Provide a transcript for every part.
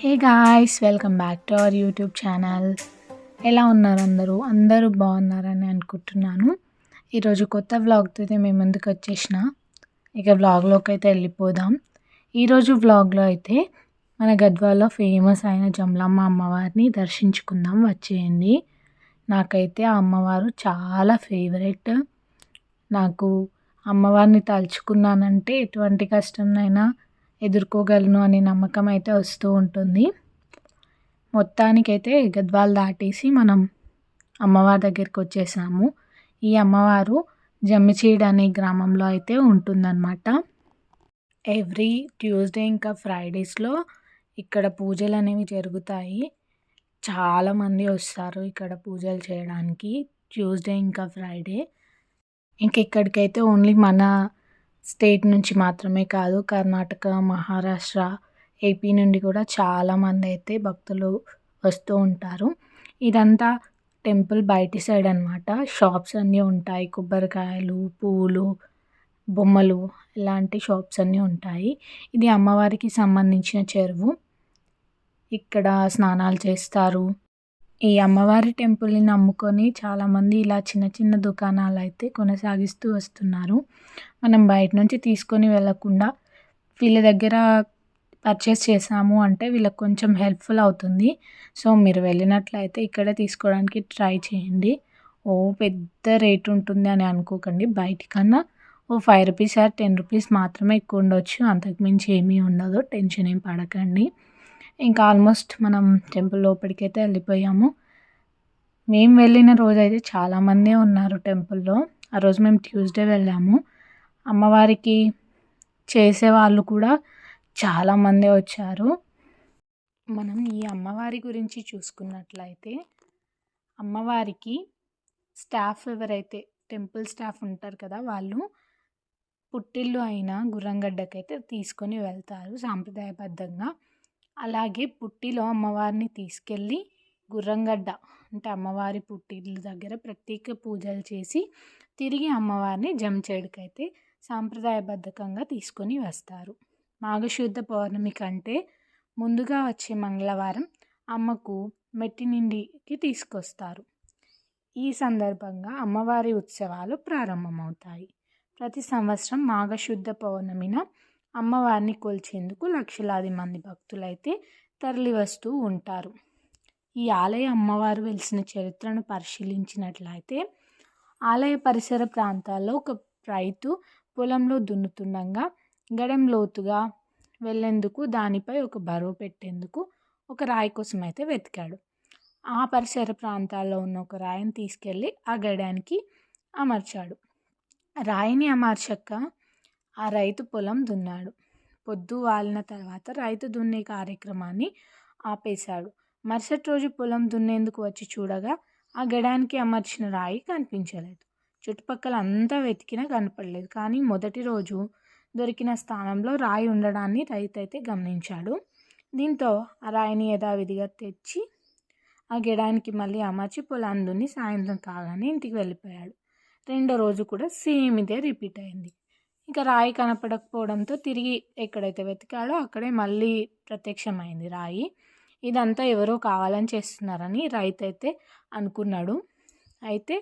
Hey guys, welcome back to our YouTube channel. ఎలా ఉన్నారు అందరూ? అందరూ బాగున్నారని అనుకుంటున్నాను. ఈరోజు కొత్త వ్లాగ్తో అయితే మేము ముందుకు వచ్చేసిన. ఇక వ్లాగ్లోకి అయితే వెళ్ళిపోదాం. ఈరోజు వ్లాగ్లో అయితే మన గద్వాల్లో ఫేమస్ అయిన జమలమ్మ అమ్మవారిని దర్శించుకుందాం, వచ్చేయండి. నాకైతే ఆ అమ్మవారు చాలా ఫేవరెట్. నాకు అమ్మవారిని తలుచుకున్నానంటే ఎటువంటి కష్టంనైనా ఎదుర్కోగలను అనే నమ్మకం అయితే వస్తూ ఉంటుంది. మొత్తానికైతే గద్వాల్ దాటేసి మనం అమ్మవారి దగ్గరికి వచ్చేసాము. ఈ అమ్మవారు జమ్మిచీడ్ అనే గ్రామంలో అయితే ఉంటుందన్నమాట. ఎవ్రీ ట్యూస్డే ఇంకా ఫ్రైడేస్లో ఇక్కడ పూజలు అనేవి జరుగుతాయి. చాలామంది వస్తారు ఇక్కడ పూజలు చేయడానికి, ట్యూస్డే ఇంకా ఫ్రైడే. ఇక్కడికైతే ఓన్లీ మన స్టేట్ నుంచి మాత్రమే కాదు, కర్ణాటక, మహారాష్ట్ర, ఏపీ నుండి కూడా చాలామంది అయితే భక్తులు వస్తూ ఉంటారు. ఇదంతా టెంపుల్ బయటి సైడ్ అనమాట. షాప్స్ అన్నీ ఉంటాయి, కొబ్బరికాయలు, పూలు, బొమ్మలు ఇలాంటి షాప్స్ అన్నీ ఉంటాయి. ఇది అమ్మవారికి సంబంధించిన చెరువు. ఇక్కడ స్నానాలు చేస్తారు. ఈ అమ్మవారి టెంపుల్ని నమ్ముకొని చాలామంది ఇలా చిన్న చిన్న దుకాణాలు అయితే కొనసాగిస్తూ వస్తున్నారు. మనం బయట నుంచి తీసుకొని వెళ్ళకుండా వీళ్ళ దగ్గర పర్చేస్ చేసాము అంటే వీళ్ళకి కొంచెం హెల్ప్ఫుల్ అవుతుంది. సో మీరు వెళ్ళినట్లయితే ఇక్కడే తీసుకోవడానికి ట్రై చేయండి. పెద్ద రేట్ ఉంటుంది అని అనుకోకండి. బయటికన్నా ₹5 ఆర్ ₹10 మాత్రమే ఎక్కువ ఉండొచ్చు, అంతకుమించి ఏమీ ఉండదు. టెన్షన్ ఏం పడకండి. ఇంకా ఆల్మోస్ట్ మనం టెంపుల్ లోపలికైతే వెళ్ళిపోయాము. మేము వెళ్ళిన రోజైతే చాలామందే ఉన్నారు టెంపుల్లో. ఆ రోజు మేము ట్యూస్డే వెళ్ళాము. అమ్మవారికి చేసేవాళ్ళు కూడా చాలామందే వచ్చారు. మనం ఈ అమ్మవారి గురించి చూసుకున్నట్లయితే అమ్మవారికి స్టాఫ్ ఎవరైతే టెంపుల్ స్టాఫ్ ఉంటారు కదా, వాళ్ళు పుట్టిల్లు అయిన గుర్రంగడ్డకైతే తీసుకొని వెళ్తారు సాంప్రదాయబద్ధంగా. అలాగే పుట్టిలో అమ్మవారిని తీసుకెళ్ళి గుర్రంగడ్డ అంటే అమ్మవారి పుట్టిల్లు దగ్గర ప్రత్యేక పూజలు చేసి తిరిగి అమ్మవారిని జంచేడుకైతే సాంప్రదాయబద్ధంగా తీసుకొని వస్తారు. మాఘశుద్ధ పౌర్ణమి కంటే ముందుగా వచ్చే మంగళవారం అమ్మకు మెట్టినిండికి తీసుకొస్తారు. ఈ సందర్భంగా అమ్మవారి ఉత్సవాలు ప్రారంభమవుతాయి. ప్రతి సంవత్సరం మాఘశుద్ధ పౌర్ణమిన అమ్మవారిని కొలిచేందుకు లక్షలాది మంది భక్తులైతే తరలి వస్తూ ఉంటారు. ఈ ఆలయ అమ్మవారు వెలిసిన చరిత్రను పరిశీలించినట్లయితే ఆలయ పరిసర ప్రాంతాల్లో ఒక రైతు పొలంలో దున్నుతుండగా గడెం లోతుగా వెళ్ళేందుకు, దానిపై ఒక బరువు పెట్టేందుకు ఒక రాయి కోసం అయితే వెతికాడు. ఆ పరిసర ప్రాంతాల్లో ఉన్న ఒక రాయిని తీసుకెళ్ళి ఆ గడానికి అమర్చాడు. రాయిని అమర్చాక ఆ రైతు పొలం దున్నాడు. పొద్దు వాలిన తర్వాత రైతు దున్నే కార్యక్రమాన్ని ఆపేశాడు. మరుసటి రోజు పొలం దున్నేందుకు వచ్చి చూడగా ఆ గడానికి అమర్చిన రాయి కనిపించలేదు. చుట్టుపక్కల అంతా వెతికినా కనపడలేదు. కానీ మొదటి రోజు దొరికిన స్థానంలో రాయి ఉండడాన్ని రైతు అయితే గమనించాడు. దీంతో ఆ రాయిని యథావిధిగా తెచ్చి ఆ గడానికి మళ్ళీ అమర్చి పొలాన్ని దున్ని సాయంత్రం కాగానే ఇంటికి వెళ్ళిపోయాడు. రెండో రోజు కూడా సేమ్ ఇదే రిపీట్ అయింది. ఇంకా రాయి కనపడకపోవడంతో తిరిగి ఎక్కడైతే వెతికాడో అక్కడే మళ్ళీ ప్రత్యక్షమైంది రాయి. ఇదంతా ఎవరో కావాలని చేస్తున్నారని రైతు అయితే అనుకున్నాడు. అయితే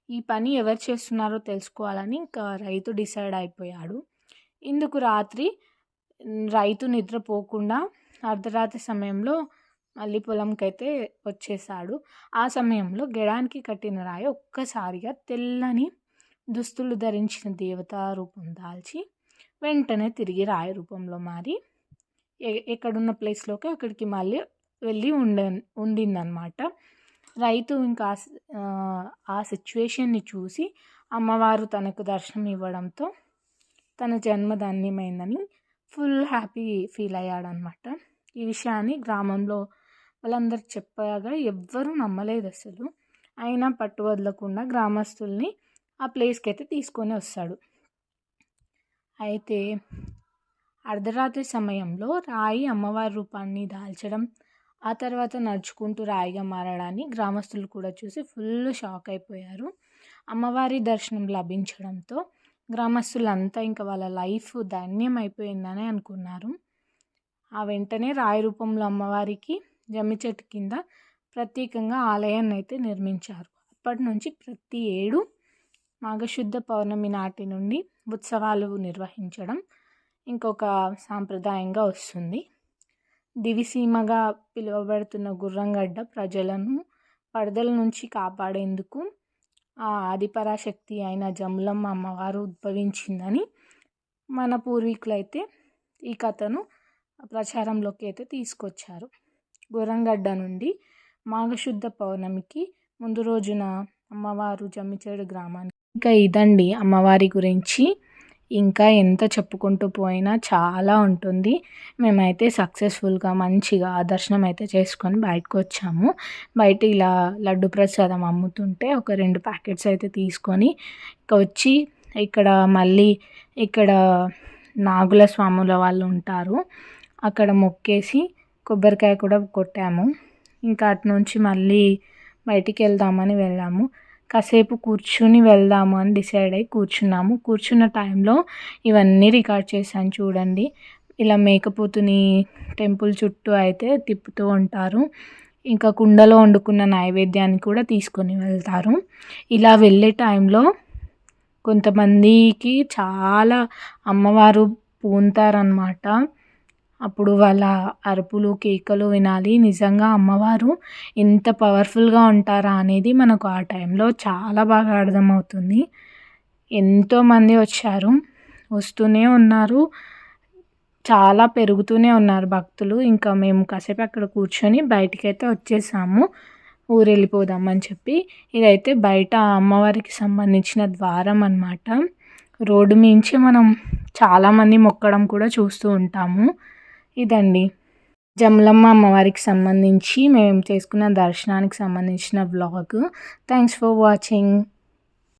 ఈ పని ఎవరు చేస్తున్నారో తెలుసుకోవాలని ఇంకా రైతు డిసైడ్ అయిపోయాడు. ఇందుకు రాత్రి రైతు నిద్రపోకుండా అర్ధరాత్రి సమయంలో మళ్ళీ పొలంకైతే వచ్చేసాడు. ఆ సమయంలో గడానికి కట్టిన రాయి ఒక్కసారిగా తెల్లని దుస్తులు ధరించిన దేవతా రూపం దాల్చి వెంటనే తిరిగి రాయి రూపంలో మారి ఎక్కడున్న ప్లేస్లోకి అక్కడికి మళ్ళీ వెళ్ళి ఉండిందనమాట. రైతు ఇంకా ఆ సిచ్యువేషన్ని చూసి అమ్మవారు తనకు దర్శనం ఇవ్వడంతో తన జన్మ ధన్యమైందని ఫుల్ హ్యాపీ ఫీల్ అయ్యాడనమాట. ఈ విషయాన్ని గ్రామంలో వాళ్ళందరూ చెప్పగా ఎవ్వరూ నమ్మలేదు అసలు. అయినా పట్టు వదలకుండా గ్రామస్తుల్ని ఆ ప్లేస్కి అయితే తీసుకొని వస్తాడు. అయితే అర్ధరాత్రి సమయంలో రాయి అమ్మవారి రూపాన్ని దాల్చడం, ఆ తర్వాత నడుచుకుంటూ రాయిగా మారడాన్ని గ్రామస్తులు కూడా చూసి ఫుల్ షాక్ అయిపోయారు. అమ్మవారి దర్శనం లభించడంతో గ్రామస్తులంతా ఇంకా వాళ్ళ లైఫ్ ధన్యం అయిపోయిందని అనుకున్నారు. ఆ వెంటనే రాయి రూపంలో అమ్మవారికి జమ్మి చెట్టు కింద ప్రత్యేకంగా ఆలయాన్ని అయితే నిర్మించారు. అప్పటి నుంచి ప్రతి ఏడు మాఘశుద్ధ పౌర్ణమి నాటి నుండి ఉత్సవాలు నిర్వహించడం ఇంకొక సాంప్రదాయంగా వస్తుంది. దివిసీమగా పిలువబడుతున్న గుర్రంగడ్డ ప్రజలను వరదల నుంచి కాపాడేందుకు ఆ ఆదిపరాశక్తి అయిన జమలమ్మ అమ్మవారు ఉద్భవించిందని మన పూర్వీకులైతే ఈ కథను ప్రచారంలోకి అయితే తీసుకొచ్చారు. గుర్రంగడ్డ నుండి మాఘశుద్ధ పౌర్ణమికి ముందు రోజున అమ్మవారు జమ్మిచేడు గ్రామానికి ఇంకా ఇదండి అమ్మవారి గురించి. ఇంకా ఎంత చెప్పుకుంటూ పోయినా చాలా ఉంటుంది. మేమైతే సక్సెస్ఫుల్గా మంచిగా దర్శనం అయితే చేసుకొని బయటకు వచ్చాము. బయట ఇలా లడ్డు ప్రసాదం అమ్ముతుంటే ఒక 2 ప్యాకెట్స్ అయితే తీసుకొని వచ్చి ఇక్కడ మళ్ళీ ఇక్కడ నాగుల స్వాముల వాళ్ళు ఉంటారు, అక్కడ మొక్కేసి కొబ్బరికాయ కూడా కొట్టాము. ఇంకా అటు నుంచి మళ్ళీ బయటికి వెళ్దామని వెళ్ళాము. కాసేపు కూర్చుని వెళ్దాము అని డిసైడ్ అయ్యి కూర్చున్నాము. కూర్చున్న టైంలో ఇవన్నీ రికార్డ్ చేశాను చూడండి. ఇలా మేకపోతుని టెంపుల్ చుట్టూ అయితే తిప్పుతూ ఉంటారు. ఇంకా కుండలో వండుకున్న నైవేద్యాన్ని కూడా తీసుకొని వెళ్తారు. ఇలా వెళ్ళే టైంలో కొంతమందికి చాలా అమ్మవారు పూనుతారనమాట. అప్పుడు వాళ్ళ అరుపులు కేకలు వినాలి. నిజంగా అమ్మవారు ఎంత పవర్ఫుల్గా ఉంటారా అనేది మనకు ఆ టైంలో చాలా బాగా అర్థమవుతుంది. ఎంతోమంది వచ్చారు, వస్తూనే ఉన్నారు, చాలా పెరుగుతూనే ఉన్నారు భక్తులు. ఇంకా మేము కాసేపు అక్కడ కూర్చొని బయటికైతే వచ్చేసాము ఊరు వెళ్ళిపోదామని చెప్పి. ఇదైతే బయట అమ్మవారికి సంబంధించిన ద్వారం అన్నమాట. రోడ్డు మించి మనం చాలామంది మొక్కడం కూడా చూస్తూ ఉంటాము. ఇదండి జమలమ్మ అమ్మవారికి సంబంధించి మేము చేసుకున్న దర్శనానికి సంబంధించిన వ్లాగ్. Thanks for watching.